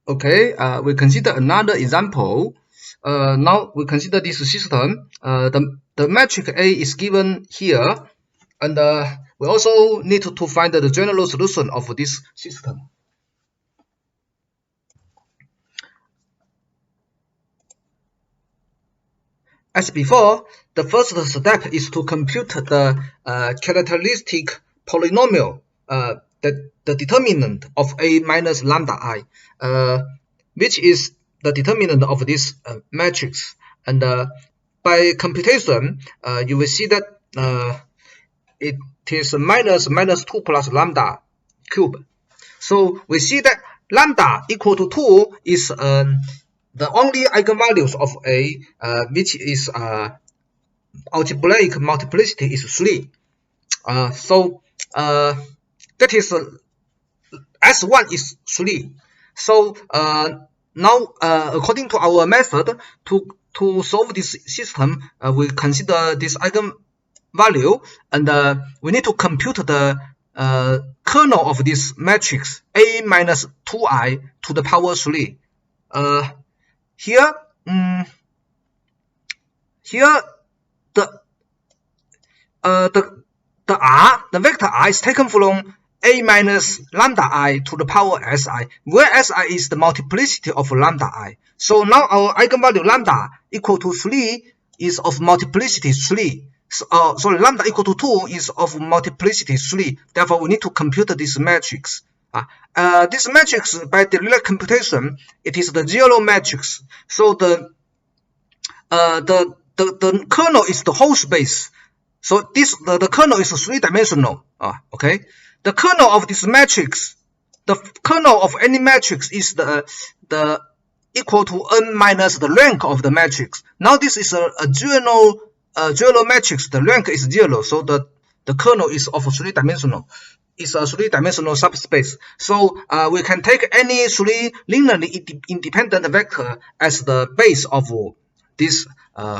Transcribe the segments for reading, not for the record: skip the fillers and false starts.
Okay, we consider another example. Now we consider this system. The metric A is given here, and we also need to find the general solution of this system. As before, the first step is to compute the characteristic polynomial, the determinant of A minus lambda I, which is the determinant of this matrix. And by computation, you will see that it is minus 2 plus lambda cube. So we see that lambda equal to 2 is the only eigenvalues of A, which is algebraic multiplicity is 3. So that is S1 is 3. So now according to our method to solve this system, we consider this eigenvalue, and we need to compute the kernel of this matrix A minus 2i to the power 3. Here the vector r is taken from A minus lambda I to the power Si, where Si is the multiplicity of lambda I. So now our eigenvalue lambda equal to 3 is of multiplicity 3. So lambda equal to 2 is of multiplicity 3. Therefore, we need to compute this matrix. This matrix, by Dirichlet computation, it is the zero matrix. So the kernel is the whole space. So the kernel is 3-dimensional. Okay. The kernel of this matrix, the kernel of any matrix is the equal to n minus the rank of the matrix. Now this is a zero matrix. The rank is 0. So the kernel is of 3-dimensional. It's a 3-dimensional subspace. So we can take any 3 linearly independent vector as the base of this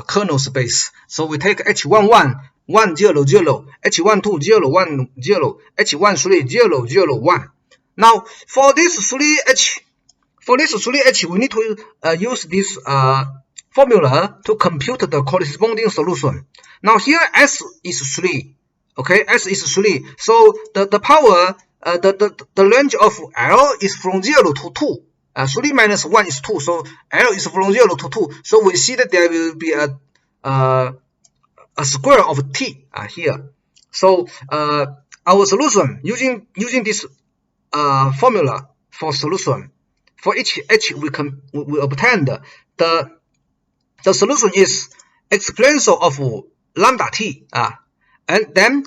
kernel space. So we take H11 1 0 0, H12 0 1 0, H13 0 0 1. Now for this 3H we need to use this formula to compute the corresponding solution. Now here S is 3. Okay, S is 3. So the power, the range of L is from 0 to 2. 3 minus 1 is 2. So L is from 0 to 2. So we see that there will be a square of T here. So our solution using this formula for solution, for each H we obtain the solution is exponential of lambda T. And then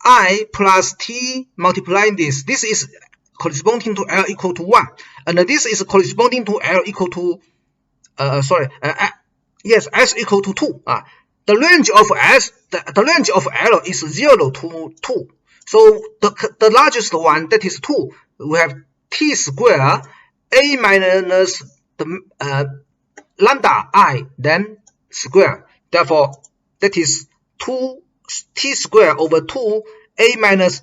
I plus T multiplying this. This is corresponding to L equal to 1. And this is corresponding to L equal to, S equal to 2. The range of S, the range of L is 0 to 2. So the largest one, that is 2. We have T square, A minus the lambda I, then square. Therefore, that is 2 T square over 2 A minus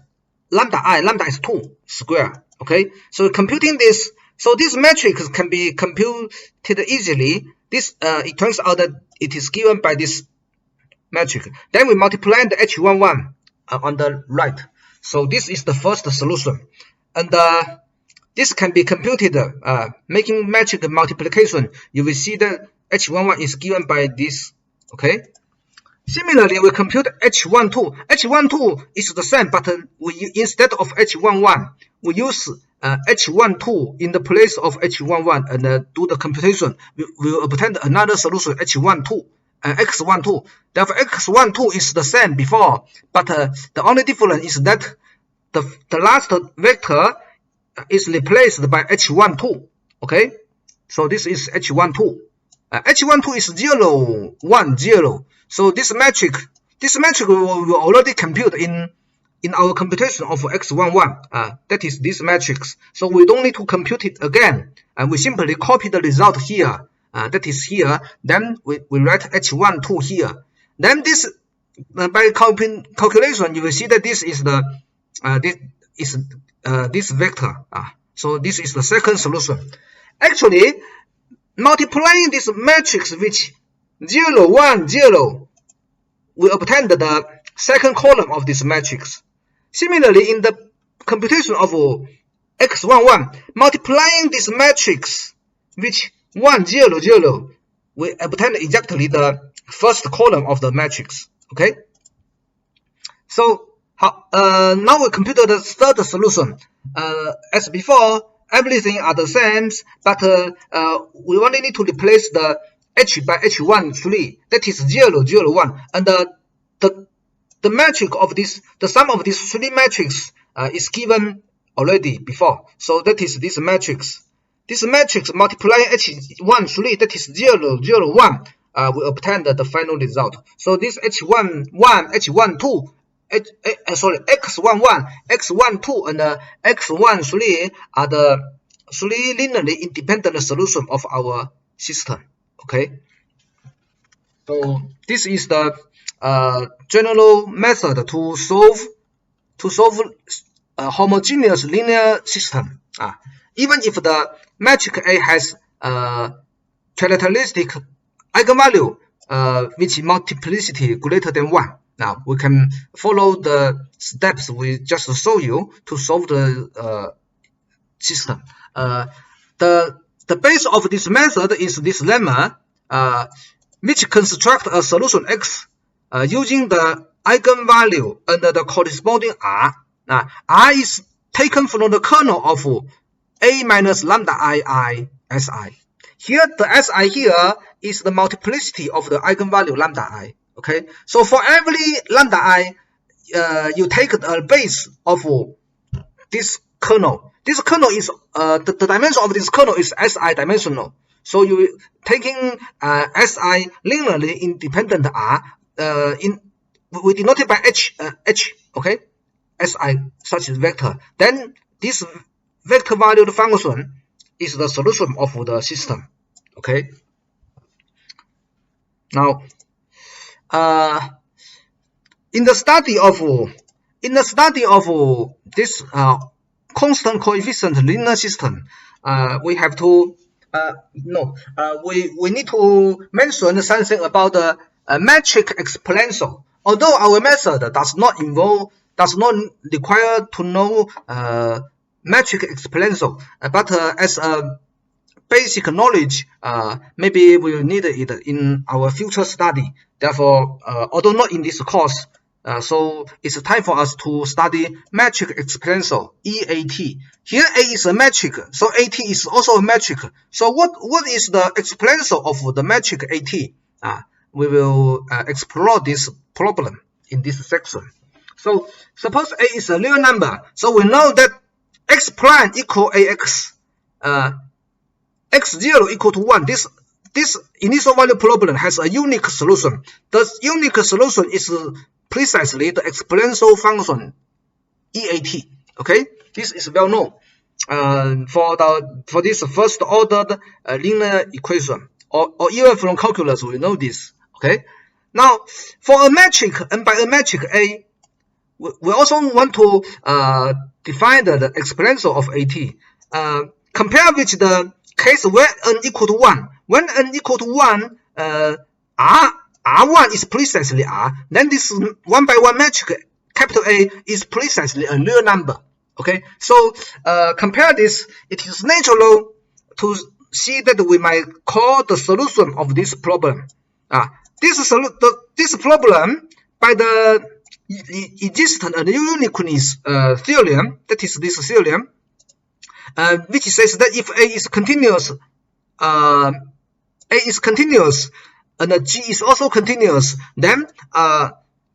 lambda I, lambda is 2 square. Okay, so computing this, so this matrix can be computed easily. This it turns out that it is given by this matrix. Then we multiply the H11 on the right. So this is the first solution, and this can be computed making matrix multiplication. You will see that H11 is given by this. Okay. Similarly, we compute H12. H12 is the same, but we instead of H11, we use H12 in the place of H11 and do the computation. We will obtain another solution, H12, X12. Therefore, X12 is the same before, but the only difference is that the last vector is replaced by H12. Okay, so this is H12. H12 is 0 1 0. So this metric we will already compute in our computation of X11. That is this matrix. So we don't need to compute it again. And we simply copy the result here. That is here. Then we write H12 here. Then this by calculation, you will see that this is the this vector. So this is the second solution. Actually, multiplying this matrix which 0, 1, 0, we obtain the second column of this matrix. Similarly, in the computation of x11, multiplying this matrix which 1, 0, 0, we obtain exactly the first column of the matrix. Okay. So now we compute the third solution. As before, everything are the same, but we only need to replace the h by h1 3. That is 0, 0, 1, and the matrix of this, the sum of these three matrices is given already before. So that is this matrix. This matrix multiplying h1 3, that is 0, 0, 1. We obtain the final result. So this h1 1, h1 2, x11, x12, and x13 are the three linearly independent solutions of our system. Okay. So this is the general method to solve a homogeneous linear system. Even if the matrix A has characteristic eigenvalue which multiplicity greater than 1. Now we can follow the steps we just showed you to solve the system. The base of this method is this lemma, which constructs a solution X using the eigenvalue and the corresponding R. R is taken from the kernel of A minus lambda I Si. Here, the Si here is the multiplicity of the eigenvalue lambda I. Okay, so for every lambda I, you take the base of this kernel. This kernel is the dimension of this kernel is Si dimensional. So you taking Si linearly independent R we denote it by H. Okay, Si such as vector. Then this vector valued function is the solution of the system. Okay. Now, in the study of this constant coefficient linear system, we have to we need to mention something about the metric exponential. Although our method does not require to know metric exponential, but as a basic knowledge, maybe we will need it in our future study. Therefore, although not in this course, so it's time for us to study metric exponential, EAT. Here A is a metric, so AT is also a metric. So what is the exponential of the metric AT? We will explore this problem in this section. So suppose A is a real number, so we know that x prime equal AX, x0 equal to 1. This initial value problem has a unique solution. The unique solution is precisely the exponential function EAT. Okay, this is well known for this first ordered linear equation, or even from calculus we know this. Okay, now for a metric, and by a metric A, we also want to define the exponential of AT. Compare with the case where n equal to 1. When n equal to 1, R1 is precisely R. Then this 1 by 1 metric, capital A, is precisely a real number. Okay, so compare this. It is natural to see that we might call the solution of this problem. This problem by the existence and uniqueness theorem, that is this theorem, which says that if A is continuous, and G is also continuous, then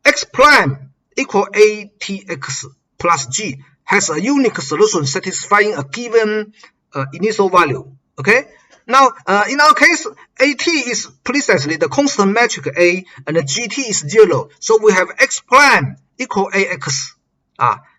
x prime equal ATX plus G has a unique solution satisfying a given initial value. Okay. Now, in our case, AT is precisely the constant metric A, and GT is 0. So we have x prime equal AX.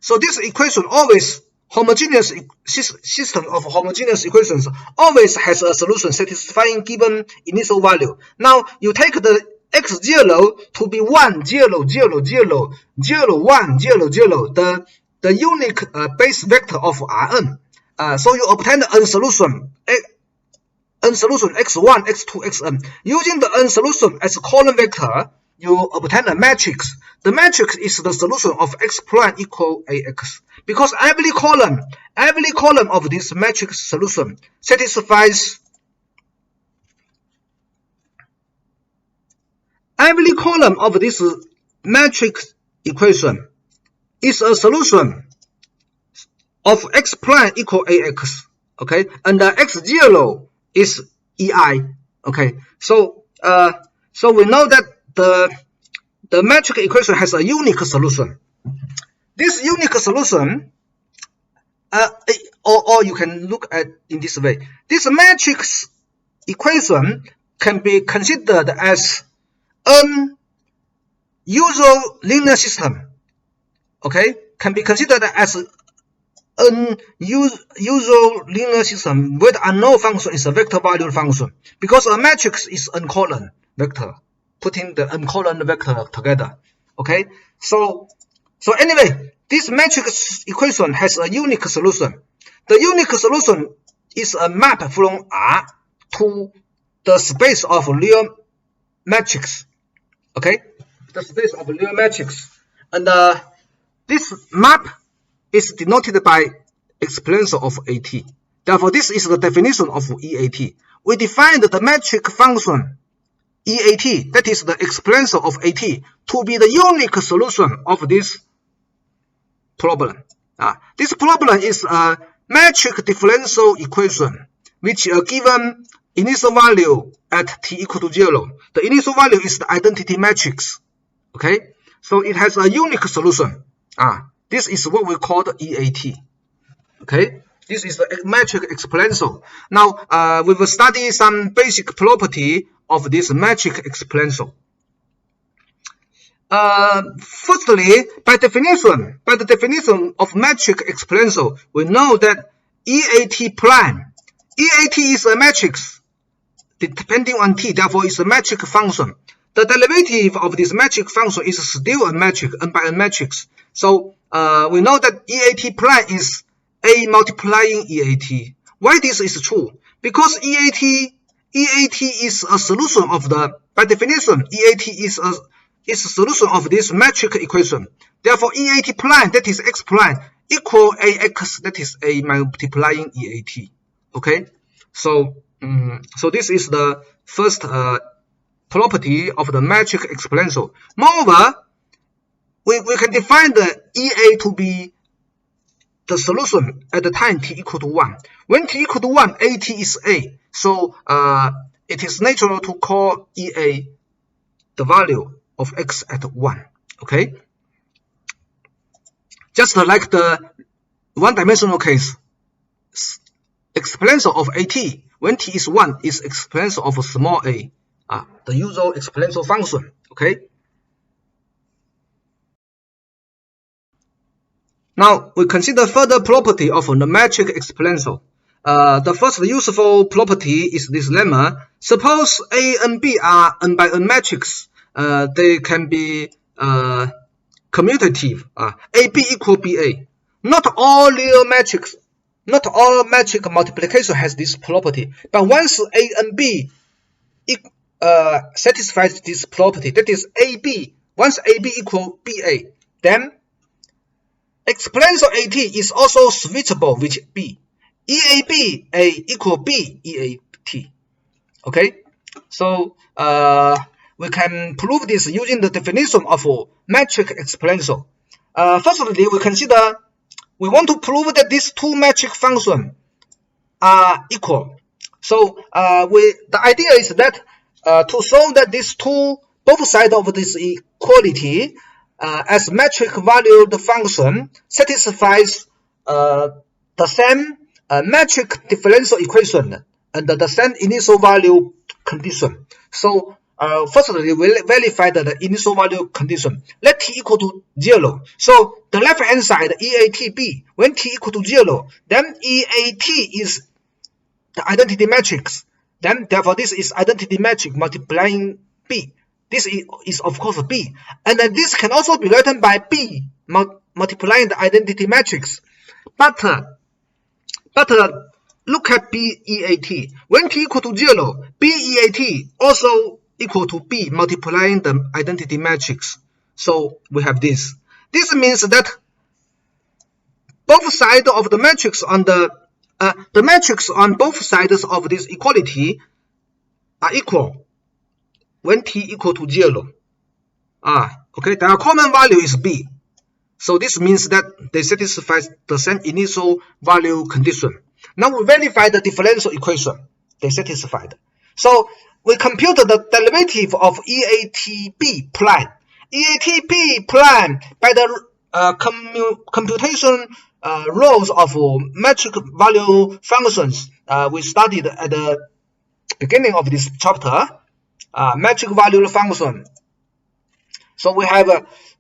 So this equation always homogeneous system of homogeneous equations always has a solution satisfying given initial value. Now you take the x0 to be 1, 0, 0, 0, 0, 1, 0, 0, the unique base vector of Rn. So you obtain the n solution n solution x1, x2, xn. Using the n solution as a column vector, you obtain a matrix. The matrix is the solution of x prime equal ax. Because every column of this matrix solution satisfies every column of this matrix equation is a solution of x prime equal ax. Okay, and x0 is ei. Okay, so we know that the matrix equation has a unique solution. This unique solution, or you can look at in this way. This matrix equation can be considered as an usual linear system. Okay, can be considered as an usual linear system where the unknown function is a vector valued function, because a matrix is n column vector, putting the n column vector together. Okay, so anyway, this matrix equation has a unique solution. The unique solution is a map from R to the space of real matrix. Okay, the space of real matrix, and this map is denoted by exponential of Eit. Therefore, this is the definition of Eit. We defined the metric function Eit, that is the exponential of Eit, to be the unique solution of this problem. This problem is a metric differential equation, which given initial value at t equal to 0. The initial value is the identity matrix. Okay, so it has a unique solution. This is what we call the Eit. Okay, this is the metric exponential. Now, we will study some basic property of this metric exponential. Firstly, by the definition of metric exponential, we know that Eit prime. Eit is a matrix depending on t, therefore it's a metric function. The derivative of this metric function is still a metric, n by n matrix. So we know that Eit prime is A multiplying Eit. Why this is true? Because Eit is a solution of the, by definition, Eit is a solution of this metric equation. Therefore, Eit prime, that is x prime, equal Ax, that is A multiplying Eit. Okay, so this is the first property of the metric exponential. Moreover, we can define the Ea to be the solution at the time t equal to 1. When t equal to 1, At is A. So it is natural to call Ea the value of x at 1. Okay? Just like the one-dimensional case, exponential of At when t is 1 is exponential of small a, the usual exponential function. Okay? Now, we consider further property of the metric exponential. The first useful property is this lemma. Suppose A and B are n by n matrix. They can be commutative. AB equal BA. Not all real matrix, not all metric multiplication has this property. But once A and B satisfies this property, that is AB, once AB equal BA, then exponential At is also switchable with B. EAB A equal B EAT. Okay, so we can prove this using the definition of metric exponential. Firstly, we want to prove that these two metric functions are equal. So the idea is that to show that these two, both sides of this equality as metric valued function satisfies the same metric differential equation and the same initial value condition. So firstly, we verify the initial value condition. Let t equal to 0. So the left hand side, EATB, when t equal to 0, then EAT is the identity matrix. Then therefore this is identity matrix multiplying B. This is of course B. And then this can also be written by B multiplying the identity matrix. But look at BEAT. When t equal to 0, BEAT also equal to B multiplying the identity matrix. So we have this. This means that both sides of the matrix on the matrix on both sides of this equality are equal when t equal to 0. Okay, their common value is B. So this means that they satisfy the same initial value condition. Now we verify the differential equation. They satisfied. So we compute the derivative of EATB prime. EATB prime by the computation rules of metric value functions we studied at the beginning of this chapter. Metric value function. So we have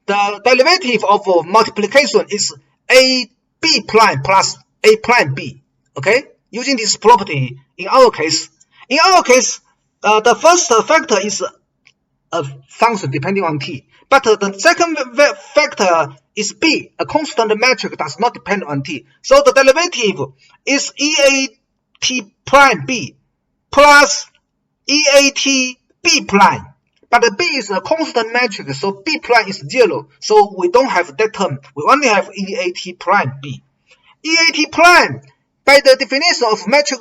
the derivative of multiplication is AB prime plus A prime B. Okay, using this property in our case, the first factor is a function depending on t, but the second factor is B, a constant metric does not depend on t. So the derivative is EAT prime B plus EAT B prime. But the B is a constant metric, so B prime is 0. So we don't have that term. We only have EAT prime B. EAT prime, by the definition of metric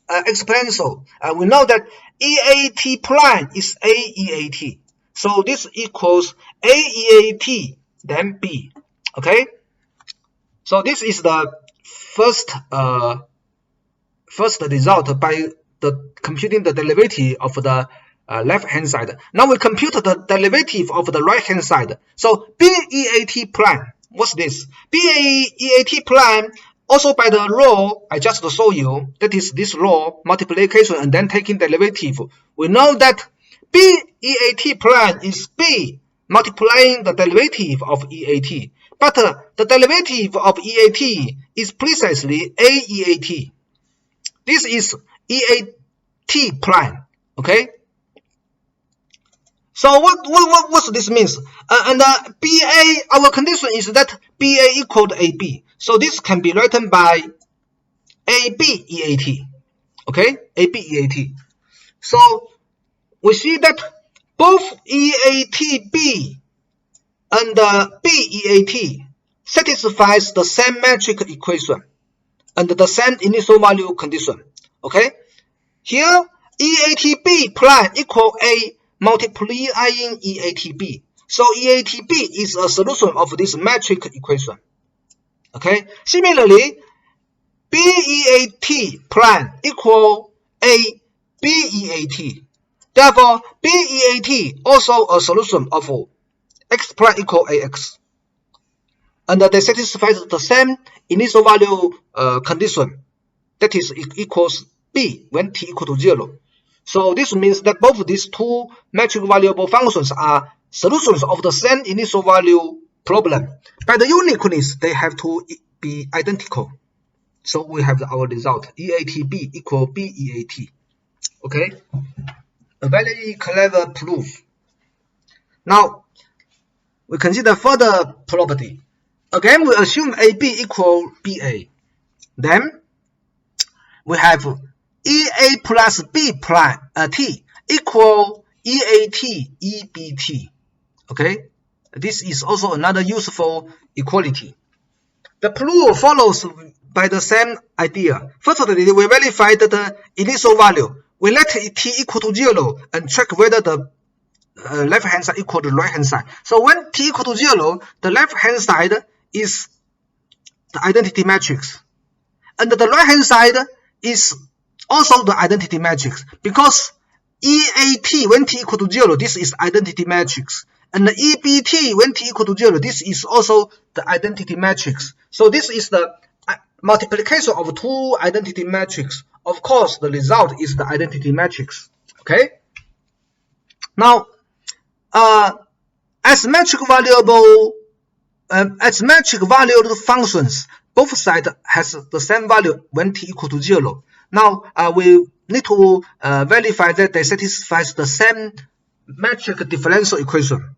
exponential, we know that EAT prime is AEAT. So this equals AEAT, then B. Okay? So this is the first result by the computing the derivative of the left-hand side. Now we compute the derivative of the right-hand side. So BEAT prime, what's this? BEAT prime, also by the law I just showed you, that is this law, multiplication and then taking derivative. We know that BEAT prime is B multiplying the derivative of EAT. But the derivative of EAT is precisely AEAT. This is EAT prime. Okay? So what this means? BA, our condition is that BA equal to AB. So this can be written by AB EAT. Okay, AB EAT. So we see that both EATB and BEAT satisfies the same metric equation and the same initial value condition. Okay, here EATB prime equal A multiplying EATB. So EATB is a solution of this metric equation. Okay. Similarly, BEAT prime equal A BEAT. Therefore, BEAT also a solution of x prime equal AX. And they satisfy the same initial value condition. That is equals B when t equal to 0. So this means that both these two metric variable functions are solutions of the same initial value problem. By the uniqueness, they have to be identical. So we have our result, EATB equal BEAT. Okay? A very clever proof. Now, we consider further property. Again, we assume AB equal BA. Then, we have EA plus B prime T equal EAT EBT. Okay, this is also another useful equality. The proof follows by the same idea. Firstly, we verify the initial value. We let t equal to 0 and check whether the left hand side equal to right hand side. So when t equal to 0, the left hand side is the identity matrix, and the right hand side is also the identity matrix, because EAT when t equal to 0, this is identity matrix, and the EBT when t equal to 0, this is also the identity matrix. So this is the multiplication of two identity matrix. Of course, the result is the identity matrix. Okay. Now, as metric valued functions, both sides has the same value when t equal to 0. Now, we need to verify that they satisfy the same metric differential equation.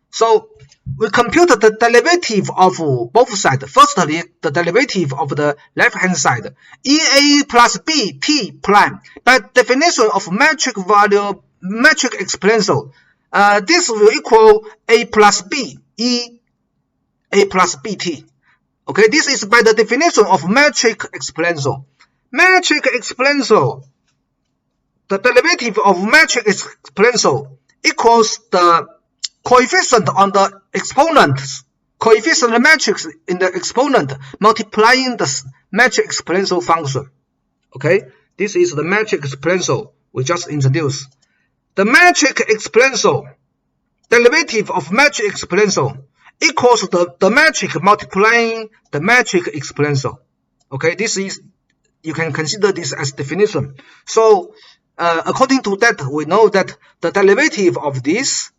So we compute the derivative of both sides. Firstly, the derivative of the left-hand side, EA plus B T prime. By definition of metric exponential, this will equal A plus B E A plus BT. Okay, this is by the definition of metric exponential. Metric exponential, the derivative of metric exponential equals the coefficient on the exponents, coefficient matrix in the exponent multiplying the metric exponential function. Okay, this is the metric exponential we just introduced. The metric exponential, derivative of metric exponential equals the metric multiplying the metric exponential. Okay, this is, you can consider this as definition. So according to that, we know that the derivative of this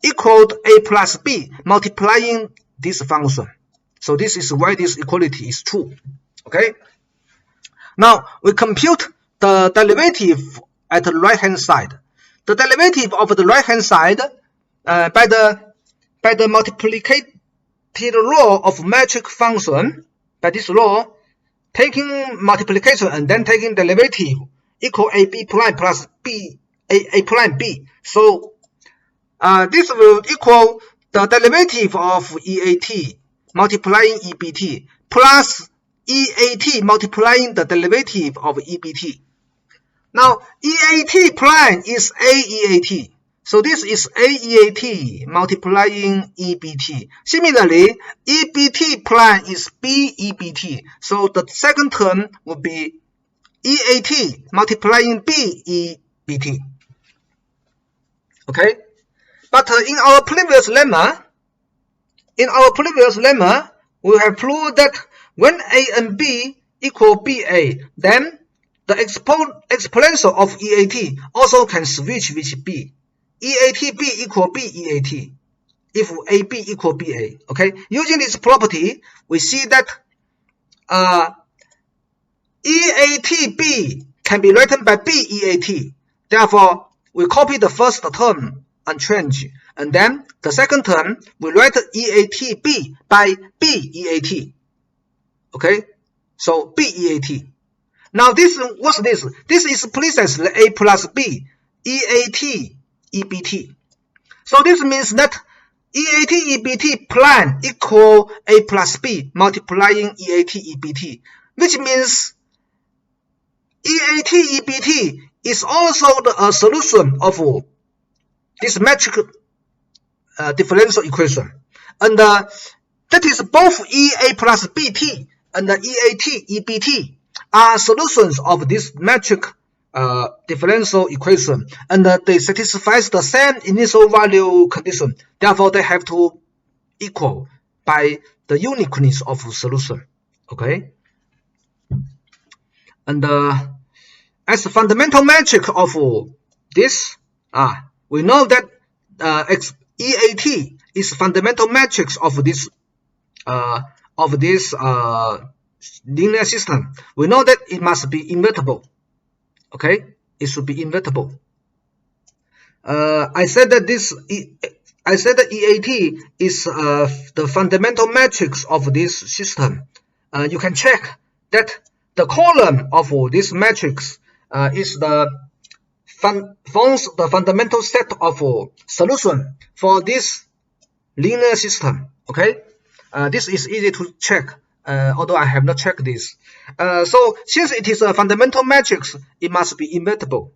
equaled A plus B multiplying this function. So this is why this equality is true. Okay. Now we compute the derivative at the right hand side. The derivative of the right hand side by the multiplicative law of metric function, by this law, taking multiplication and then taking derivative equal AB prime plus B A prime B. So this will equal the derivative of EAT multiplying EBT plus EAT multiplying the derivative of EBT. Now EAT prime is AEAT. So this is AEAT multiplying EBT. Similarly, EBT prime is BEBT. So the second term will be EAT multiplying BEBT. Okay? But in our previous lemma, we have proved that when A and B equal BA, then the exponential of EAT also can switch with B. EAT B equal BEAT if AB equal BA. Okay, using this property, we see that EAT B can be written by BEAT. Therefore, we copy the first term unchanged, and then the second term we write EAT B by BEAT. Okay, so BEAT. Now what's this? This is precisely A plus B EAT EBT. So this means that EAT EBT prime equal A plus B multiplying EAT EBT, which means EAT EBT is also a solution of this metric differential equation, and that is both EA plus BT and the EAT EBT are solutions of this metric differential equation, and they satisfy the same initial value condition. Therefore, they have to equal by the uniqueness of solution. Okay, and as a fundamental metric of this, we know that EAT is fundamental matrix of this linear system. We know that it must be invertible. Okay, it should be invertible. I said that EAT is the fundamental matrix of this system. You can check that the column of this matrix is forms the fundamental set of solution for this linear system. Okay, this is easy to check, although I have not checked this. So since it is a fundamental matrix, it must be invertible.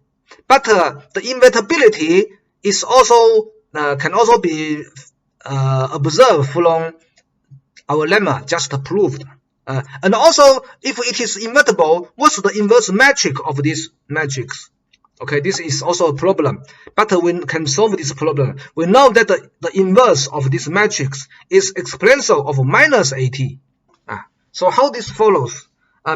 But the invertibility is also can also be observed from our lemma just proved. And also, if it is invertible, what's the inverse metric of this matrix? Okay, this is also a problem, but we can solve this problem. We know that the inverse of this matrix is exponential of minus AT. So how this follows?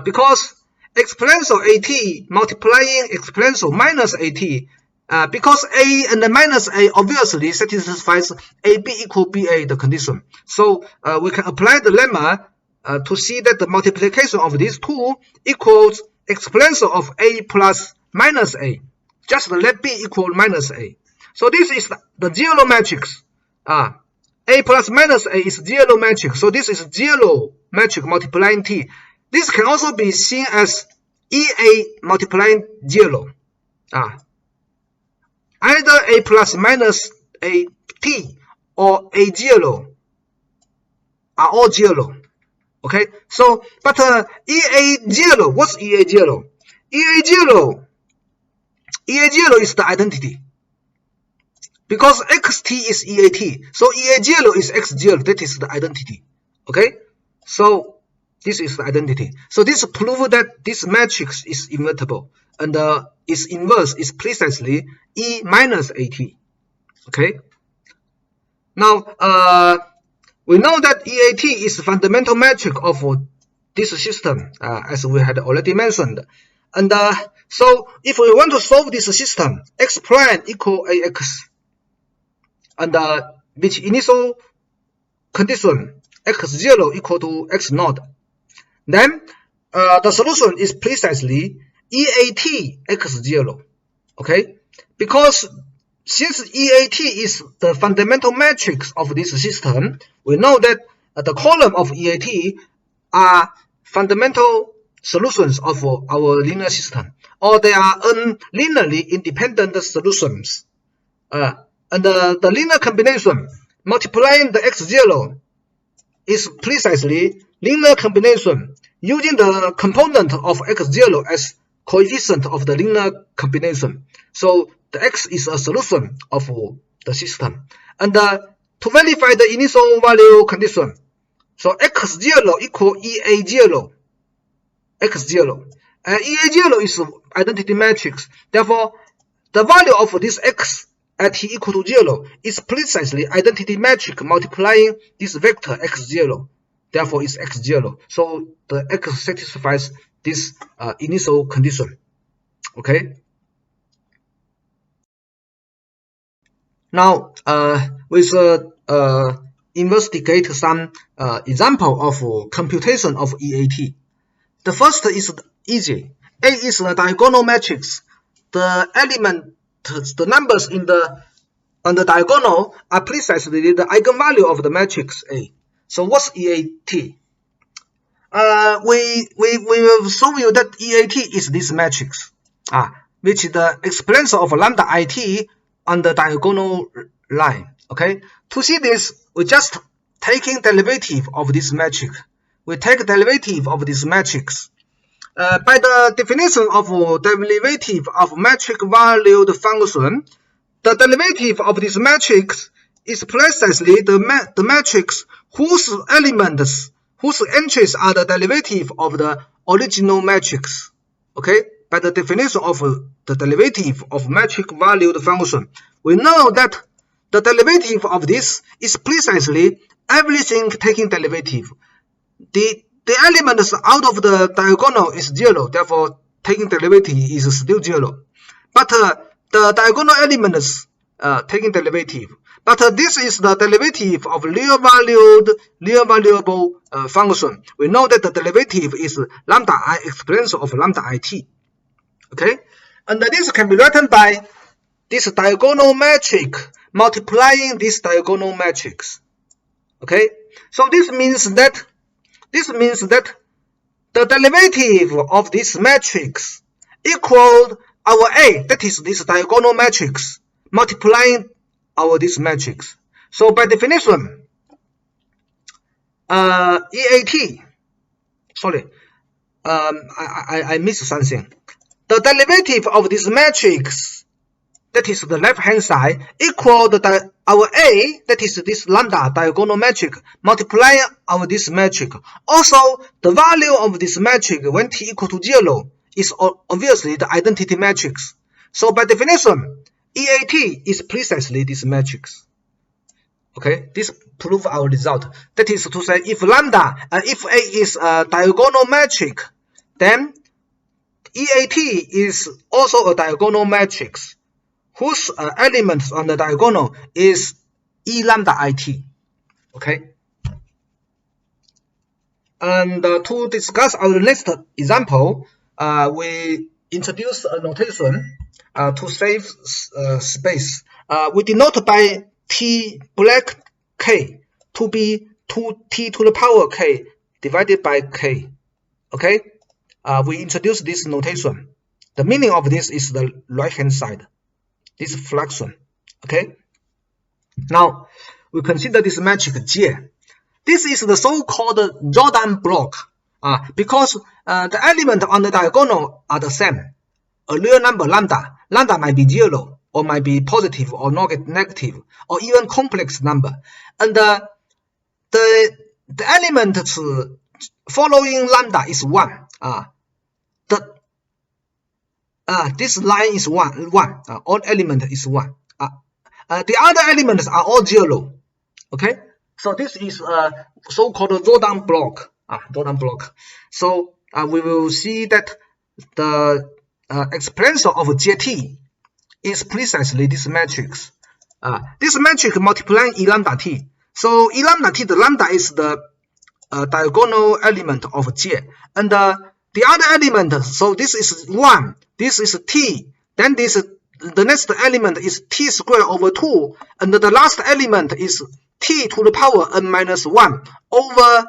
Because exponential AT multiplying exponential minus AT, because A and the minus A obviously satisfies AB equal BA the condition. So we can apply the lemma to see that the multiplication of these two equals exponential of A plus minus A. Just let B equal minus A. So this is the zero matrix. A plus minus A is zero matrix. So this is zero matrix multiplying T. This can also be seen as EA multiplying zero. Either A plus minus A T or A zero are all zero. Okay, so but EA zero, what's EA zero? EA zero is the identity. Because xt is EAT, so EA0 is x0, that is the identity. Okay, so this is the identity. So this proves that this matrix is invertible, and its inverse is precisely E minus AT. Okay, now we know that EAT is the fundamental matrix of this system, as we had already mentioned. And so if we want to solve this system, x prime equal AX, and which initial condition x0 equal to x naught, then the solution is precisely EAT x0. Okay, because since EAT is the fundamental matrix of this system, we know that the column of EAT are fundamental solutions of our linear system, or they are linearly independent solutions. And the linear combination multiplying the x0 is precisely linear combination using the component of x0 as coefficient of the linear combination. So the x is a solution of the system. And to verify the initial value condition, so x0 equal EA0, x0. EA0 is identity matrix. Therefore, the value of this x at t equal to 0 is precisely identity matrix multiplying this vector x0. Therefore, it's x0. So the x satisfies this initial condition. Okay. Now, we should investigate some example of computation of EAT. The first is easy. A is a diagonal matrix. The numbers on the diagonal are precisely the eigenvalue of the matrix A. So what's EAT? We will show you that EAT is this matrix, which is the exponential of lambda IT on the diagonal line. Okay. To see this, we just taking derivative of this matrix. We take derivative of this matrix. By the definition of derivative of metric valued function, the derivative of this matrix is precisely the matrix whose elements, whose entries are the derivative of the original matrix. Okay, by the definition of the derivative of metric valued function, we know that the derivative of this is precisely everything taking derivative. The elements out of the diagonal is 0, therefore taking derivative is still 0. But the diagonal elements taking derivative. But this is the derivative of real valuable function. We know that the derivative is lambda I exponential of lambda IT. Okay, and this can be written by this diagonal matrix multiplying this diagonal matrix. Okay, so this means that the derivative of this matrix equals our A, that is this diagonal matrix, multiplying our this matrix. So by definition, EAT, sorry, I missed something. The derivative of this matrix, that is the left hand side, equal our A, that is this lambda diagonal matrix, multiplying our this matrix. Also, the value of this matrix when t equal to 0 is obviously the identity matrix. So by definition, EAT is precisely this matrix. Okay, this proves our result. That is to say, if if A is a diagonal matrix, then EAT is also a diagonal matrix whose elements on the diagonal is E lambda IT. Okay. And to discuss our next example, we introduce a notation to save space. We denote by T black k to be 2t to the power k divided by k. Okay, we introduce this notation. The meaning of this is the right hand side, this fraction. Okay, now we consider this metric J. This is the so-called Rodan block because the elements on the diagonal are the same. A real number lambda might be 0 or might be positive or negative or even complex number, and the elements following lambda is 1. This line is 1. All element is 1. The other elements are all 0. Okay, so this is a so-called Rodan block. So we will see that the exponential of JT is precisely this matrix. This matrix multiplying E lambda t. So E lambda t, the lambda is the diagonal element of J, and the other element, so this is 1, this is t, then the next element is t squared over 2, and the last element is t to the power n minus 1 over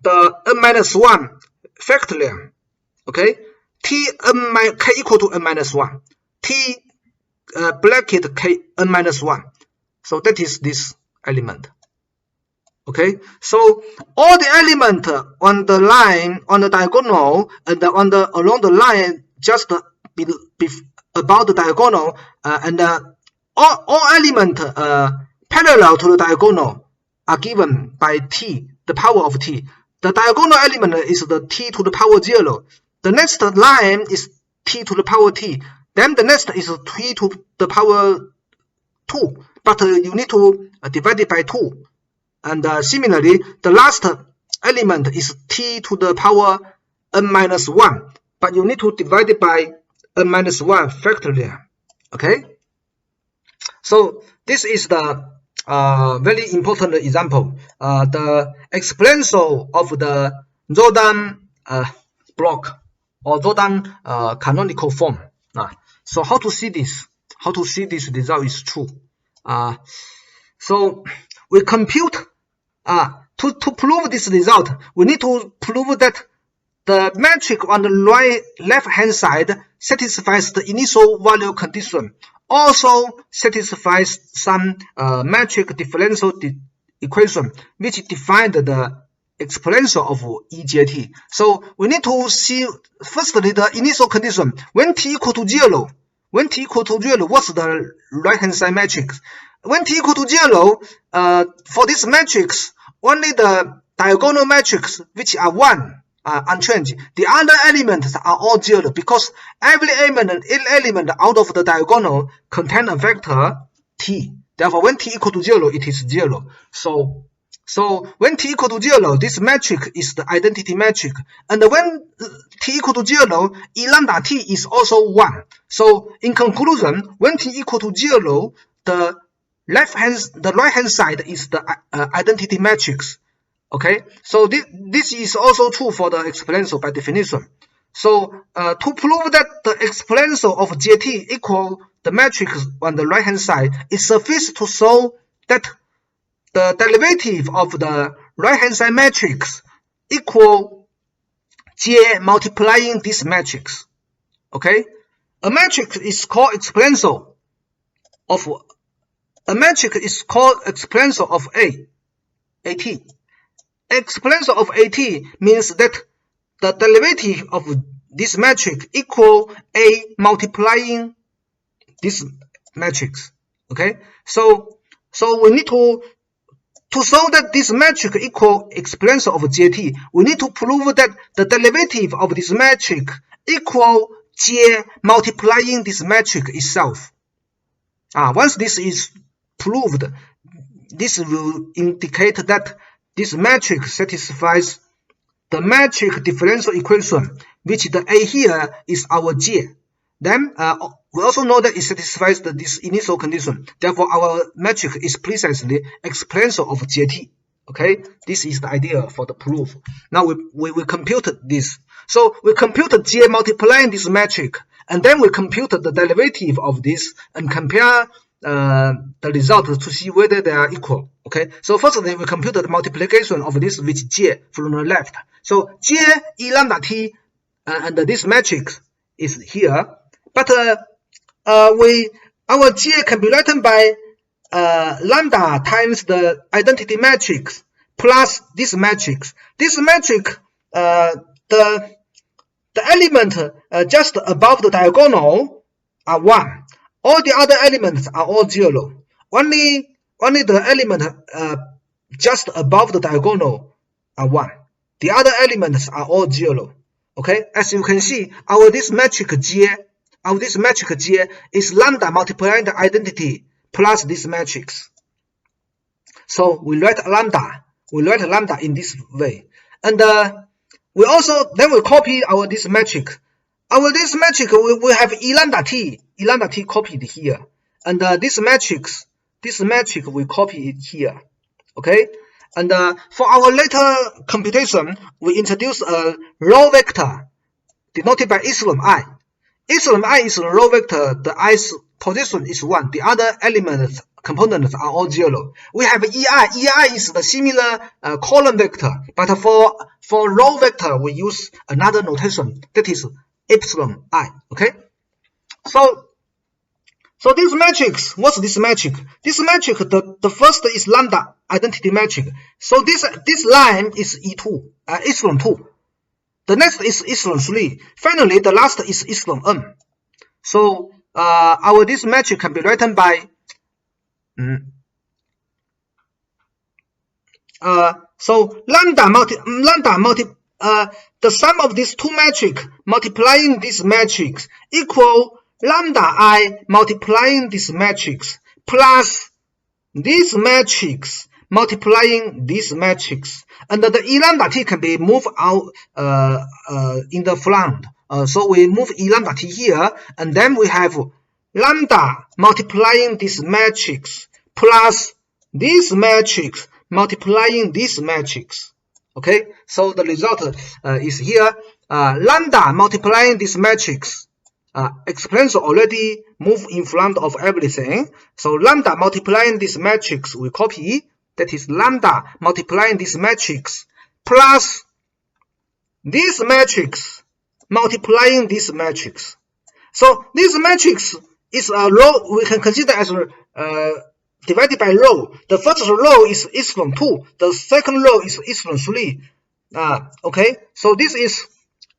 the n minus 1 factorial. Okay, k equal to n minus 1, t bracket k n minus 1. So that is this element. Okay, so all the elements on the line, on the diagonal, and along the line, just about the diagonal, and all elements parallel to the diagonal are given by t, the power of t. The diagonal element is the t to the power 0. The next line is t to the power t. Then the next is t to the power 2, but you need to divide it by 2. And similarly, the last element is t to the power n minus 1, but you need to divide it by n minus 1 factorial. Okay, so this is the very important example, the exponential of the Rodan block or Rodan canonical form. So how to see this? How to see this result is true? So we compute to prove this result. We need to prove that the metric on the left hand side satisfies the initial value condition, also satisfies some metric differential equation which defined the exponential of EJT. So we need to see firstly the initial condition. When t equal to 0, what's the right hand side matrix? When t equal to 0, for this matrix, only the diagonal matrix which are 1 are unchanged. The other elements are all 0 because every element out of the diagonal contain a vector t. Therefore, when t equal to 0, it is 0. So when t equal to 0, this metric is the identity metric. And when t equal to 0, E lambda t is also 1. So in conclusion, when t equal to 0, the right hand side is the identity matrix. Okay, so this is also true for the exponential by definition. So to prove that the exponential of JT equal the matrix on the right hand side, it suffices to show that the derivative of the right hand side matrix equal J multiplying this matrix. Okay, a matrix is called exponential of AT. Exponential of AT means that the derivative of this matrix equal A multiplying this matrix. Okay, so we need to show that this matrix equal exponential of JT, we need to prove that the derivative of this matrix equal J multiplying this matrix itself. Once this is proved, this will indicate that this matrix satisfies the metric differential equation, which the A here is our J. Then we also know that it satisfies this initial condition. Therefore, our metric is precisely exponential of JT. Okay, this is the idea for the proof. Now we computed this. So we computed J multiplying this metric, and then we computed the derivative of this and compare the result to see whether they are equal. Okay, so firstly we compute the multiplication of this with j from the left. So j e lambda t and this matrix is here, but our j can be written by lambda times the identity matrix plus this matrix. This matrix, the element just above the diagonal are 1. All the other elements are all 0. Only the element just above the diagonal are 1. The other elements are all 0. Okay, as you can see, this matrix J is lambda multiplying the identity plus this matrix. So we write lambda in this way, and we copy this matrix. This matrix we have e lambda t copied here, and this matrix we copy it here. Okay, and for our later computation, we introduce a row vector denoted by epsilon I. Epsilon I is a row vector. The i's position is 1. The other components are all 0. We have ei. Ei is the similar column vector, but for row vector we use another notation, that is epsilon I. Okay, so this matrix, what's this matrix? This matrix, the first is lambda identity matrix. So this line is E2, epsilon 2. The next is epsilon 3. Finally, the last is epsilon n. So this matrix can be written by the sum of these two matrices multiplying this matrix equal lambda I multiplying this matrix plus this matrix multiplying this matrix, and the e lambda t can be moved out in the front. So we move e lambda t here, and then we have lambda multiplying this matrix plus this matrix multiplying this matrix. Okay, so the result is here. Lambda multiplying this matrix. Exponential already move in front of everything. So lambda multiplying this matrix we copy. That is lambda multiplying this matrix plus this matrix multiplying this matrix. So this matrix is a row we can consider as divided by row. The first row is epsilon 2. The second row is epsilon 3. Okay, so this is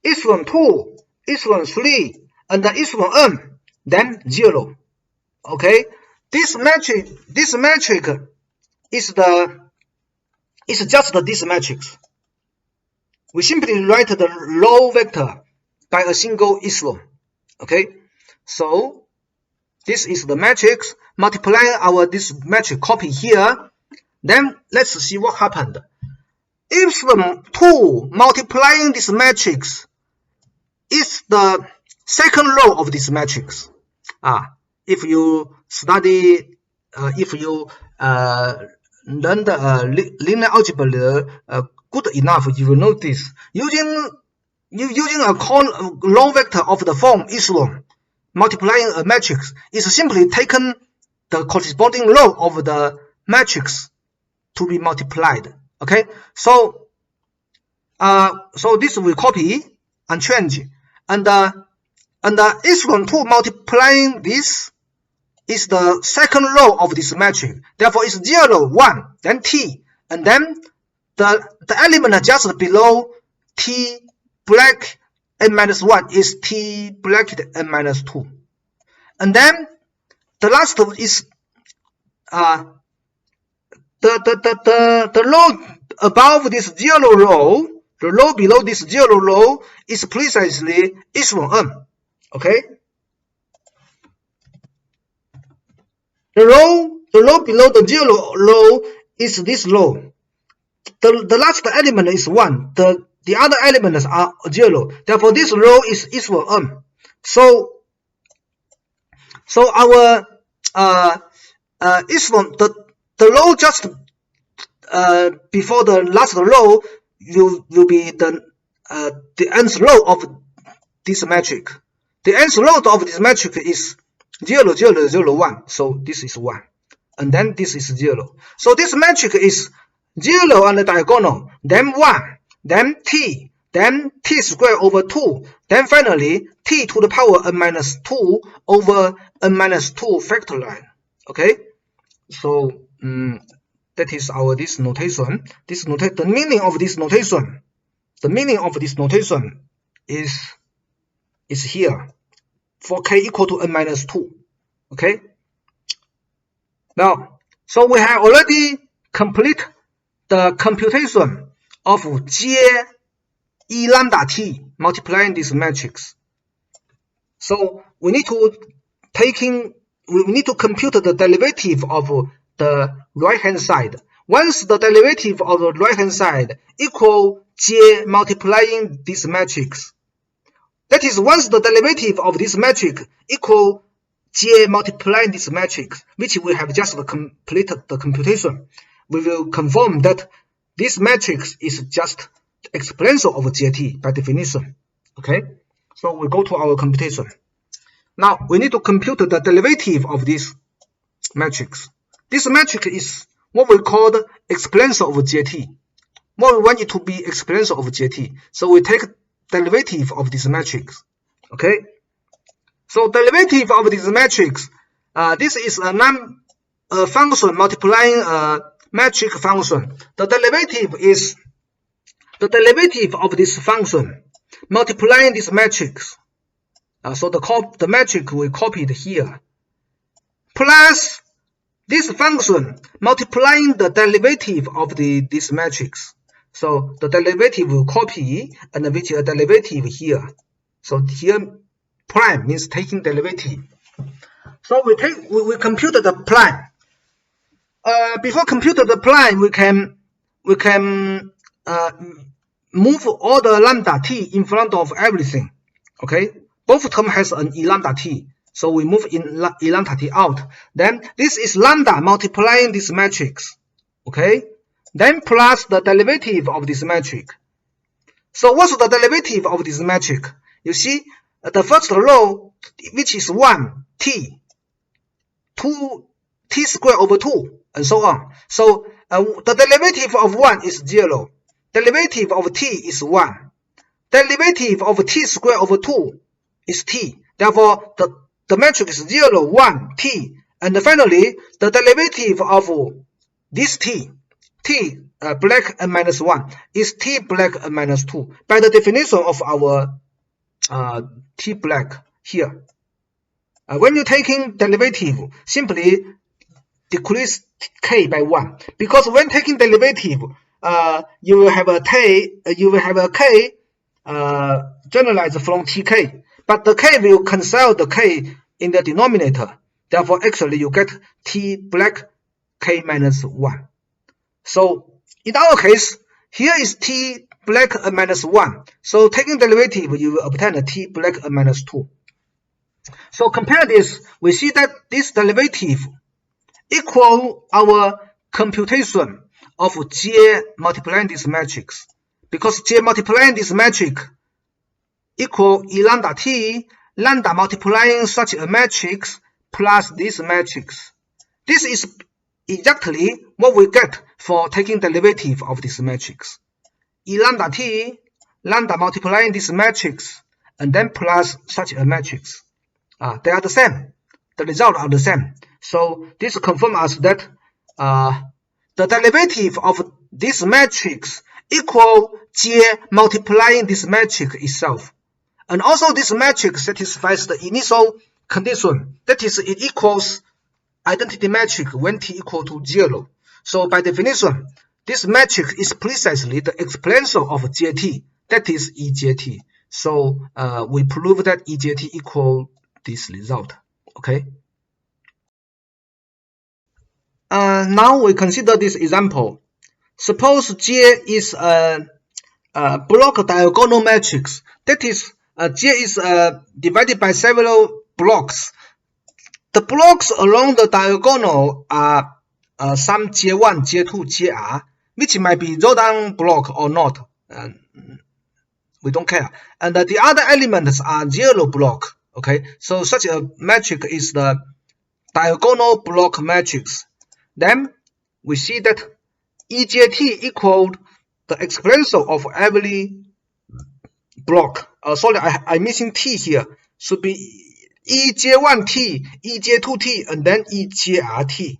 epsilon 2, epsilon 3, and the epsilon n, then 0. Okay, this matrix is just this matrix. We simply write the row vector by a single epsilon. Okay, so this is the matrix multiplying this matrix copy here. Then let's see what happened. Epsilon 2 multiplying this matrix is the second row of this matrix. If you study, if you learn the linear algebra good enough, you will notice using a row vector of the form epsilon multiplying a matrix is simply taken the corresponding row of the matrix to be multiplied. Okay, so this we copy and change, and epsilon 2 multiplying this is the second row of this matrix. Therefore, it's 0, 1, then t, and then the element just below t bracket n minus 1 is t bracket n minus 2, and then the last is the row above this 0 row. The row below this 0 row is precisely epsilon n. Okay. The row below the 0 row is this row. The last element is 1. The other elements are 0. Therefore, this row is epsilon n. So our epsilon, the row just before the last row will be the nth row of this matrix. The nth row of this matrix is 0, 0, 0, 1. So this is 1. And then this is 0. So this matrix is 0 on the diagonal, then 1, then t squared over 2, then finally t to the power n minus 2 over n minus 2 factorial. Okay, so that is our this notation. The meaning of this notation. The meaning of this notation is here for k equal to n minus 2. Okay. Now, so we have already complete the computation of j e lambda t multiplying this matrix. So we need to compute the derivative of the right hand side. Once the derivative of the right hand side equal j multiplying this matrix, that is, once the derivative of this matrix equal j multiplying this matrix, which we have just completed the computation, we will confirm that this matrix is just exponential of jt by definition. Okay, so we go to our computation. Now we need to compute the derivative of this matrix. This matrix is what we call the exponential of jt. What we want it to be exponential of jt. So we take derivative of this matrix. Okay, so derivative of this matrix, this is a function multiplying a metric function. The derivative of this function multiplying this matrix. So the matrix we copied here, plus this function multiplying the derivative of this matrix. So the derivative will copy and which a derivative here. So here prime means taking derivative. So we compute the prime. Before computing the prime, we can move all the lambda t in front of everything. Okay, both term has an e lambda t, so we move e lambda t out. Then this is lambda multiplying this matrix. Okay, then plus the derivative of this matrix. So what's the derivative of this matrix? You see, the first row, which is 1 t, 2 t squared over 2, and so on. So the derivative of 1 is 0. Derivative of t is 1. Derivative of t squared over 2 is t. Therefore, the matrix is 0, 1, t. And finally, the derivative of this t black n minus 1 is t black n minus 2 by the definition of our t black here. When you're taking derivative, simply decrease k by 1, because when taking derivative, you will have a k generalized from tk, but the k will cancel the k in the denominator. Therefore, actually you get t black k minus 1. So in our case, here is t black minus 1. So taking derivative, you will obtain a t black minus 2. So compare this, we see that this derivative equal our computation of j multiplying this matrix, because j multiplying this matrix equal e lambda t, lambda multiplying such a matrix plus this matrix. This is exactly what we get for taking derivative of this matrix. E lambda t, lambda multiplying this matrix, and then plus such a matrix. They are the same. The results are the same. So this confirms us that the derivative of this matrix equal j multiplying this matrix itself. And also this matrix satisfies the initial condition. That is, it equals identity matrix when t equal to 0. So by definition, this matrix is precisely the exponential of jt. That is ejt. So we prove that ejt equal this result. Okay. Now we consider this example. Suppose J is a block diagonal matrix. That is, J is divided by several blocks. The blocks along the diagonal are some J1, J2, Jr, which might be Rodan block or not. We don't care. And the other elements are 0 block. Okay, so such a matrix is the diagonal block matrix. Then we see that EJT equaled the exponential of every block. Sorry, I'm missing T here. Should be EJ1T, EJ2T, and then EJRT.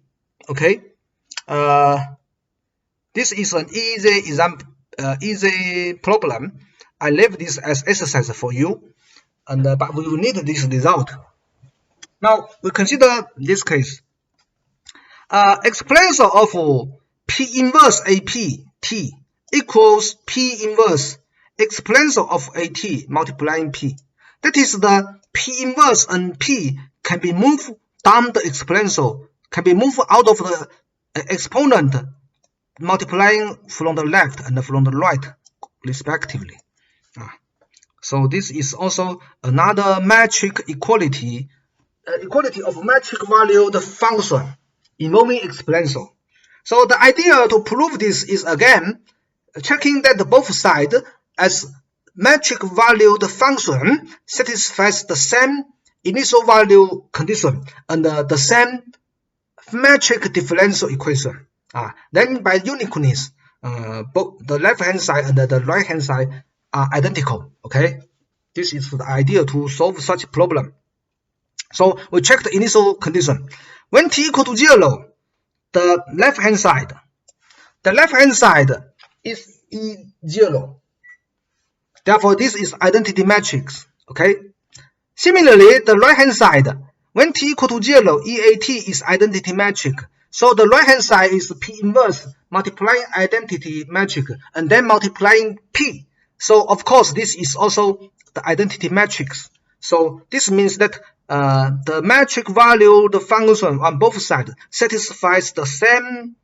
Okay. This is an easy example, easy problem. I leave this as exercise for you, and but we will need this result. Now we consider this case. Exponential of P inverse AP T equals P inverse exponential of AT multiplying P. That is, the P inverse and P can be moved down the exponential, can be moved out of the exponent, multiplying from the left and from the right respectively. So this is also another metric equality, equality of metric valued function involving exponential. So the idea to prove this is again checking that both sides as metric valued function satisfies the same initial value condition and the same metric differential equation. Then by uniqueness, both the left hand side and the right hand side are identical. Okay, this is the idea to solve such a problem. So we check the initial condition. When t equal to 0, the left hand side is E0. Therefore, this is identity matrix. Okay. Similarly, the right hand side, when t equal to 0, EAT is identity matrix. So the right hand side is P inverse multiplying identity matrix and then multiplying P. So of course this is also the identity matrix. So this means that the metric valued function on both sides satisfies the same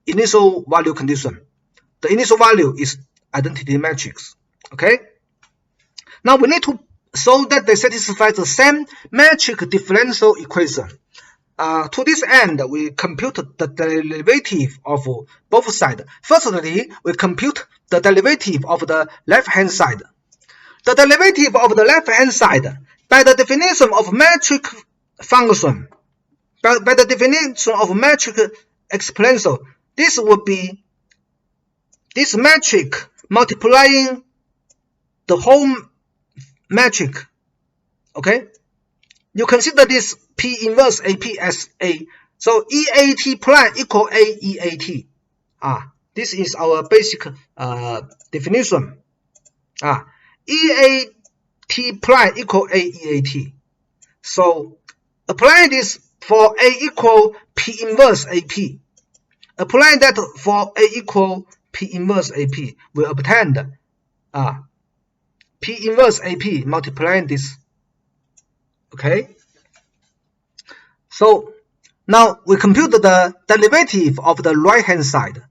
initial value condition. The initial value is identity matrix. Okay. Now we need to show that they satisfy the same metric differential equation. To this end, we compute the derivative of both sides. Firstly, we compute the derivative of the left-hand side. The derivative of the left-hand side, by the definition of metric function, by the definition of metric exponential, this would be this metric multiplying the whole metric. Okay? You consider this P inverse AP as A. So EAT prime equal A EAT. This is our basic definition. EAT prime equal A EAT. So apply this for A equal P inverse AP. Apply that for A equal P inverse AP. We obtain P inverse AP multiplying this. Okay. So now we compute the derivative of the right hand side.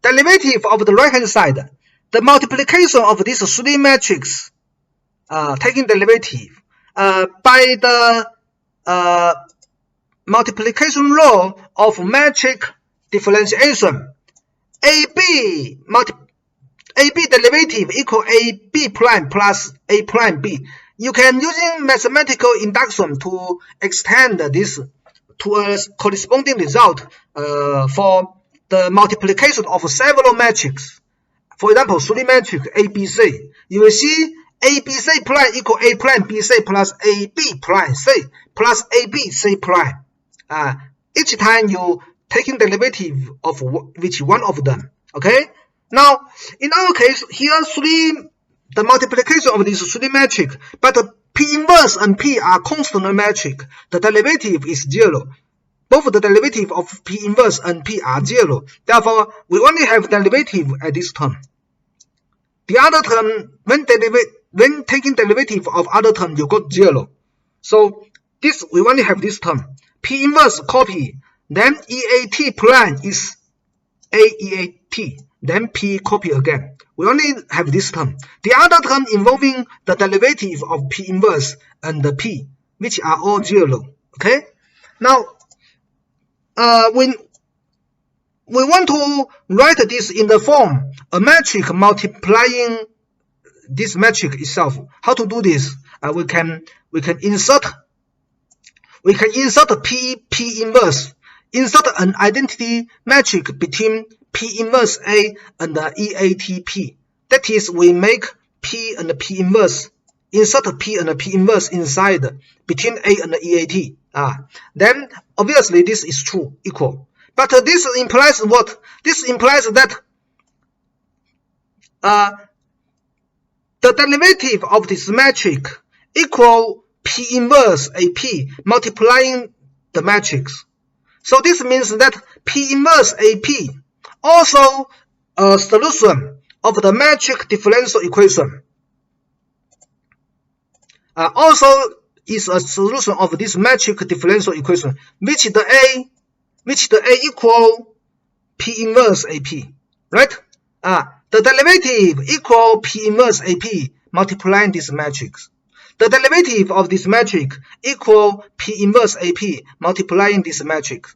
Derivative of the right hand side, the multiplication of these three matrices, taking derivative by the multiplication law of metric differentiation. AB derivative equal AB prime plus A prime B. You can using mathematical induction to extend this to a corresponding result for the multiplication of several matrices. For example, three matrix ABC. You will see ABC prime equal A prime BC plus AB prime C plus AB C prime. Each time you taking derivative of which one of them. Okay. Now in our case here the multiplication of these three matrices, but the P inverse and P are constant matrix. The derivative is 0. Both the derivative of P inverse and P are 0. Therefore, we only have derivative at this term. The other term, when taking derivative of other term, you got 0. So this we only have this term. P inverse copy. Then EAT prime is A EAT. Then P copy again. We only have this term. The other term involving the derivative of P inverse and the P, which are all 0. Okay. Now, when we want to write this in the form a metric multiplying this metric itself. How to do this? we can insert P inverse, insert an identity matrix between P inverse A and EATP. That is, we make P and P inverse, insert P and P inverse inside between A and EAT. Then obviously this is true, equal. But this implies what? This implies that the derivative of this matrix equal P inverse AP multiplying the matrix. So this means that P inverse AP also a solution of the matrix differential equation. Also is a solution of this matrix differential equation, which the A equal P inverse AP, right? The derivative equal P inverse AP multiplying this matrix. The derivative of this matrix equal P inverse AP multiplying this matrix.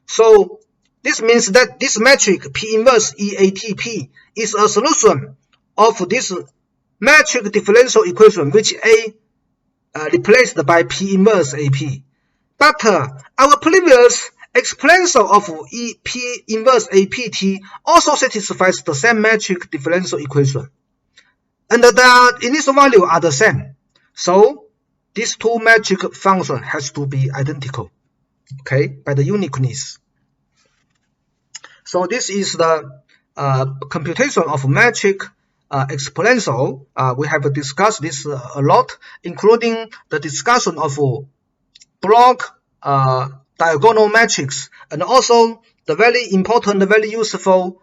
So this means that this matrix P inverse EATP is a solution of this matrix differential equation, which A replaced by P inverse AP. But our previous exponential of P inverse APT also satisfies the same matrix differential equation, and the initial value are the same. So these two matrix functions has to be identical, okay, by the uniqueness. So this is the computation of matrix exponential. We have discussed this a lot, including the discussion of block diagonal matrix, and also the very important, very useful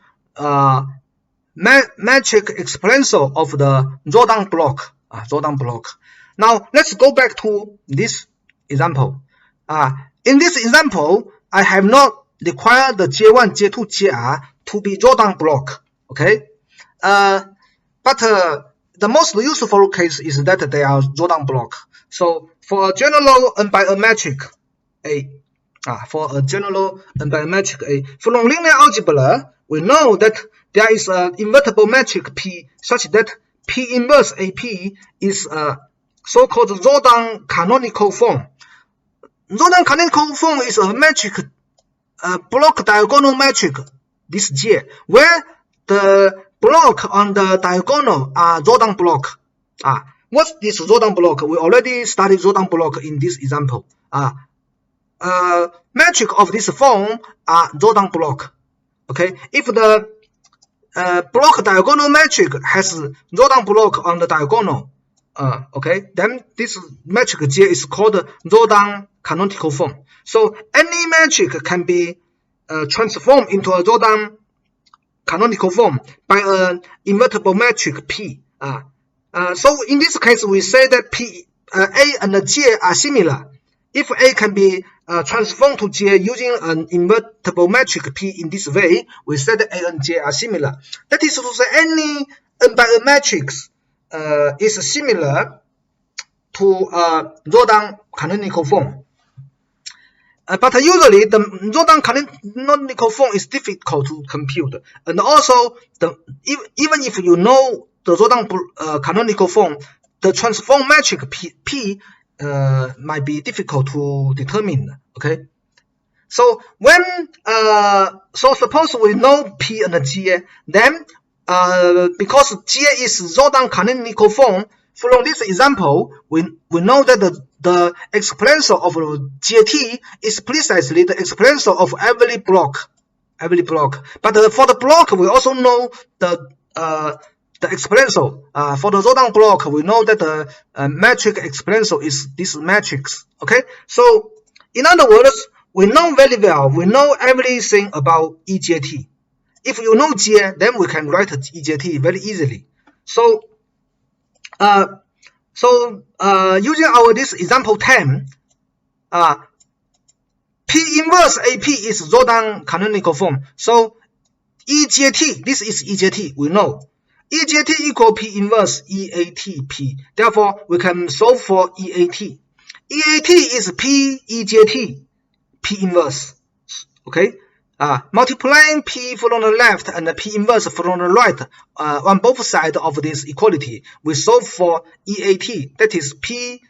matrix exponential of the Rodan block. Now let's go back to this example. In this example, I have not required the J1, J2, Jr to be Rodan block. Okay, but the most useful case is that they are Rodan block. So for a general n by n matrix A, for a general n by n matrix A, from linear algebra, we know that there is an invertible matrix P such that P inverse AP is a so-called Rodan canonical form. Rodan canonical form is a matrix, block diagonal matrix, this J, where the block on the diagonal are Rodan block. What's this Rodan block? We already studied Rodan block in this example. Matrix of this form are Rodan block. Okay, if the block diagonal matrix has Rodan block on the diagonal, okay, then this matrix J is called Rodan canonical form. So any matrix can be transformed into a Rodan canonical form by an invertible matrix P. So in this case, we say that P, A and J are similar. If A can be transformed to J using an invertible matrix P in this way, we say that A and J are similar. That is to say, any n by n matrix is similar to Rodan canonical form. But usually the Rodan canonical form is difficult to compute, and also even if you know the Rodan canonical form, the transform matrix P might be difficult to determine. Okay, so when so suppose we know P and G, then because G is Rodan canonical form, from this example, we know that the exponential of GT is precisely the exponential of every block. But for the block, we also know the exponential. For the Rodan block, we know that the matrix exponential is this matrix. Okay, so in other words, we know very well. We know everything about EJT. If you know J, then we can write EJT very easily. So using our this example 10, P inverse AP is Rodan canonical form. So EJT, this is EJT, we know. EJT equal P inverse EATP. Therefore, we can solve for EAT. EAT is P EJT, P inverse. Okay. multiplying p from the left and p inverse from the right on both sides of this equality, we solve for EAT, that is p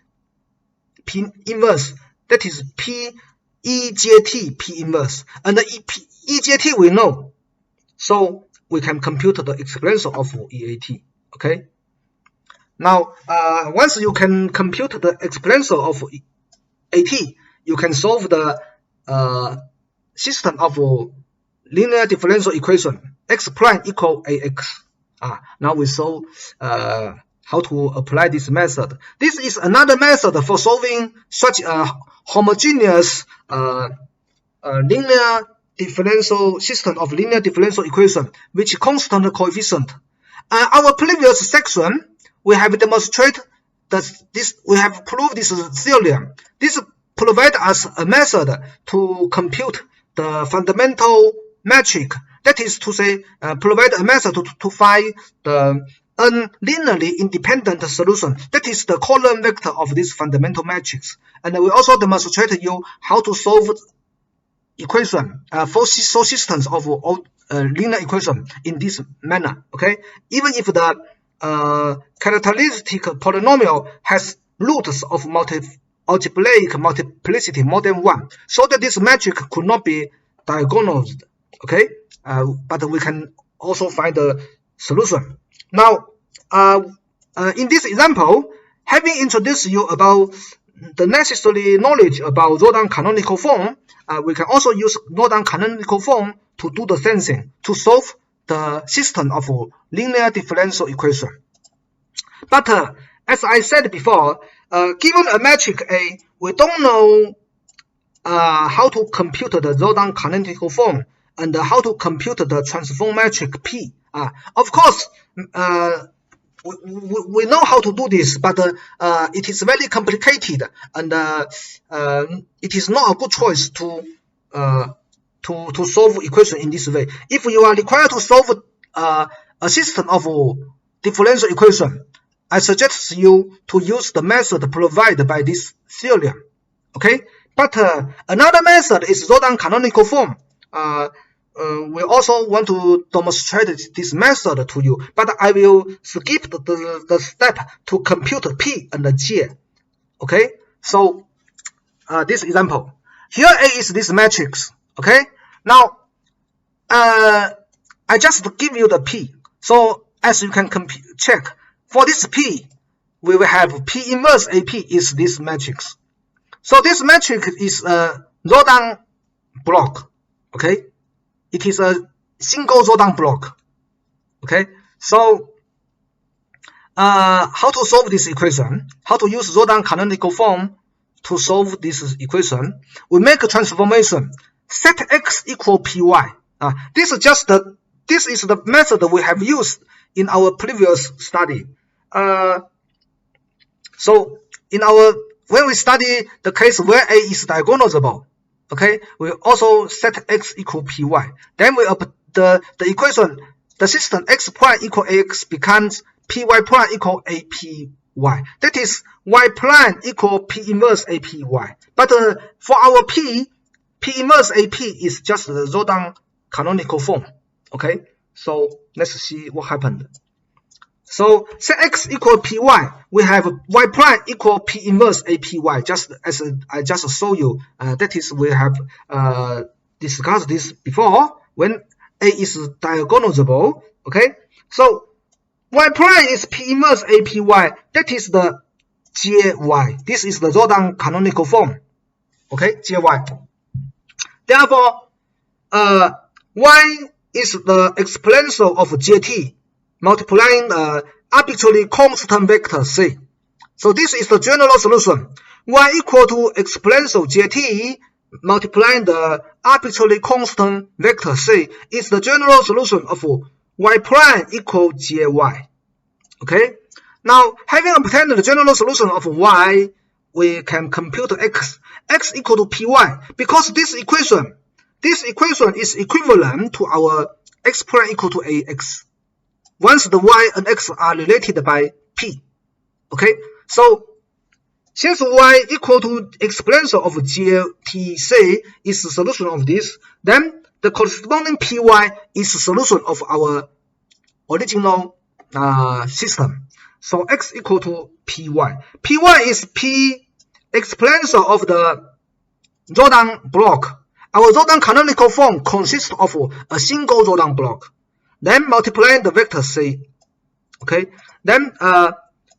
inverse, that is p EJT p inverse, and the EJT we know, so we can compute the exponential of EAT. Okay. Now, once you can compute the exponential of AT, you can solve the system of linear differential equation x prime equal ax. Now we saw how to apply this method. This is another method for solving such a homogeneous linear differential system of linear differential equation which constant coefficient. Our previous section, we have demonstrated that we have proved this theorem. This provides us a method to compute the fundamental metric. That is to say, provide a method to find the unlinearly independent solution. That is the column vector of this fundamental matrix. And we also demonstrated you how to solve equation for systems of linear equation in this manner. Okay, even if the characteristic polynomial has roots of algebraic multiplicity more than 1, so that this metric could not be diagonalized. Okay, but we can also find the solution. Now, in this example, having introduced you about the necessary knowledge about Rodan canonical form, we can also use Rodan canonical form to do the same thing, to solve the system of linear differential equation. But as I said before, given a metric A, we don't know how to compute the Rodan canonical form and how to compute the transform metric P. Of course, we know how to do this, but it is very complicated, and it is not a good choice to solve equation in this way. If you are required to solve a system of differential equation, I suggest you to use the method provided by this theorem. Okay, but another method is Rodan canonical form. We also want to demonstrate this method to you, but I will skip the step to compute P and J. Okay, so this example. Here A is this matrix. Okay, now I just give you the P. So as you can check, for this P, we will have P inverse AP is this matrix. So this matrix is a Rodan block. Okay, it is a single Rodan block. Okay, so how to solve this equation? How to use Rodan canonical form to solve this equation? We make a transformation. Set x equal py. This is the method we have used in our previous study. So when we study the case where A is diagonalizable, okay, we also set x equal py. Then the equation, the system x prime equal ax becomes py prime equal apy. That is y prime equal p inverse apy. But for our p inverse ap is just the Rodan canonical form. Okay, so let's see what happened. So set x equal py, we have y prime equal p inverse apy, just as I just showed you. That is, we have discussed this before when A is diagonalizable. Okay, so y prime is p inverse apy, that is the jy. This is the Rodan canonical form. Okay, jy. Therefore, y is the exponential of jt multiplying the arbitrary constant vector c. So this is the general solution. Y equal to exponential jt multiplying the arbitrary constant vector c is the general solution of y prime equal jy. Okay. Now, having obtained the general solution of y, we can compute x equal to py, because this equation is equivalent to our x prime equal to ax. Once the y and x are related by p. Okay, so since y equal to exponential of jtc is the solution of this, then the corresponding py is the solution of our original system. So x equal to py. Py is p exponential of the Rodan block. Our Rodan canonical form consists of a single Rodan block. Then multiply the vector c. Okay. Then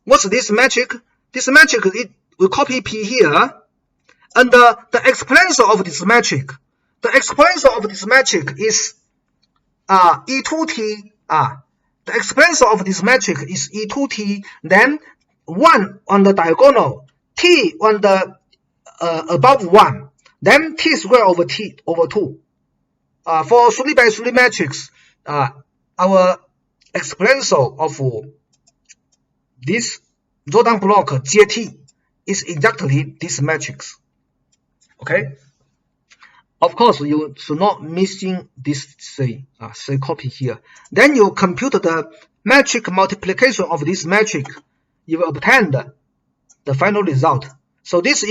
what's this metric? This metric we copy p here, and the exponential of this metric. The exponential of this metric is e2t. The exponential of this metric is e2t. Then 1 on the diagonal, t on the above 1. Then t squared over t over 2. For 3 by 3 matrix, our exponential of this Rodan block JT is exactly this matrix. Okay. Of course, you should not missing this C copy here. Then you compute the metric multiplication of this metric. You will obtain the final result. So this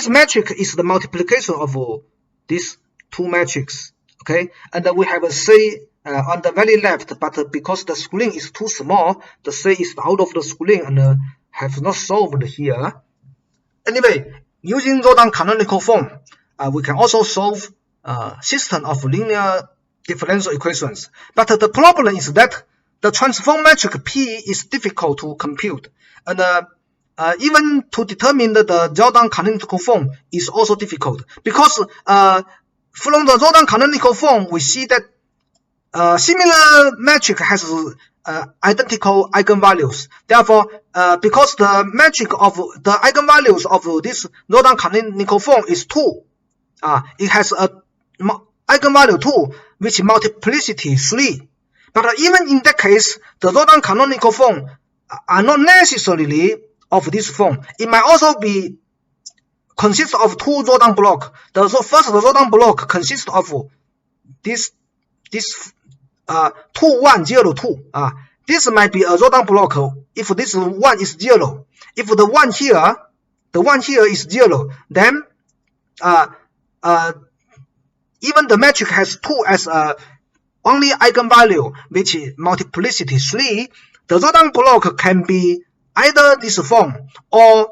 metric is the multiplication of these two metrics. Okay, and we have a C on the very left, but because the screen is too small, the C is out of the screen and have not solved here. Anyway, using Rodan canonical form, we can also solve system of linear differential equations. But the problem is that the transform metric P is difficult to compute, and even to determine the Rodan canonical form is also difficult, because from the Rodan canonical form we see that similar metric has identical eigenvalues. Therefore, because the metric of the eigenvalues of this Rodan canonical form is 2, it has a eigenvalue 2 which multiplicity 3. But even in that case, the Rodan canonical form are not necessarily of this form. It might also be consists of 2 Rodan block. The first Rodan block consists of this 2 1 0 2. This might be a Rodan block if this 1 is 0. If the 1 here is 0, then even the metric has 2 as only eigenvalue, which is multiplicity 3. The Rodan block can be either this form or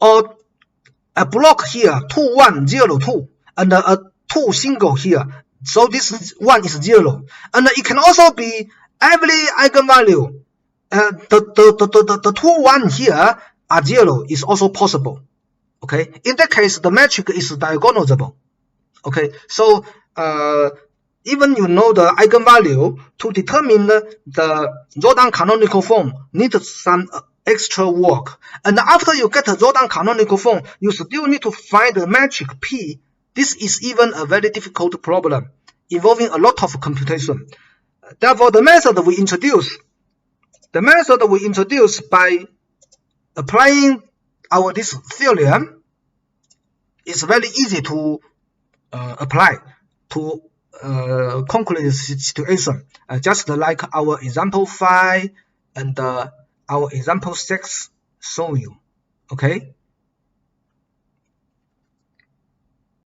a block here 2 1 0 2 and a 2 single here. So this 1 is 0, and it can also be every eigenvalue. The 2 1 here are 0 is also possible. Okay, in that case the metric is diagonalizable. Okay, so even you know the eigenvalue, to determine the Rodan canonical form needs some extra work. And after you get the Rodan canonical form, you still need to find the metric P. This is even a very difficult problem involving a lot of computation. Therefore, the method we introduce by applying this theorem is very easy to apply to concrete situation, just like our example 5 and our example 6 show you. Okay.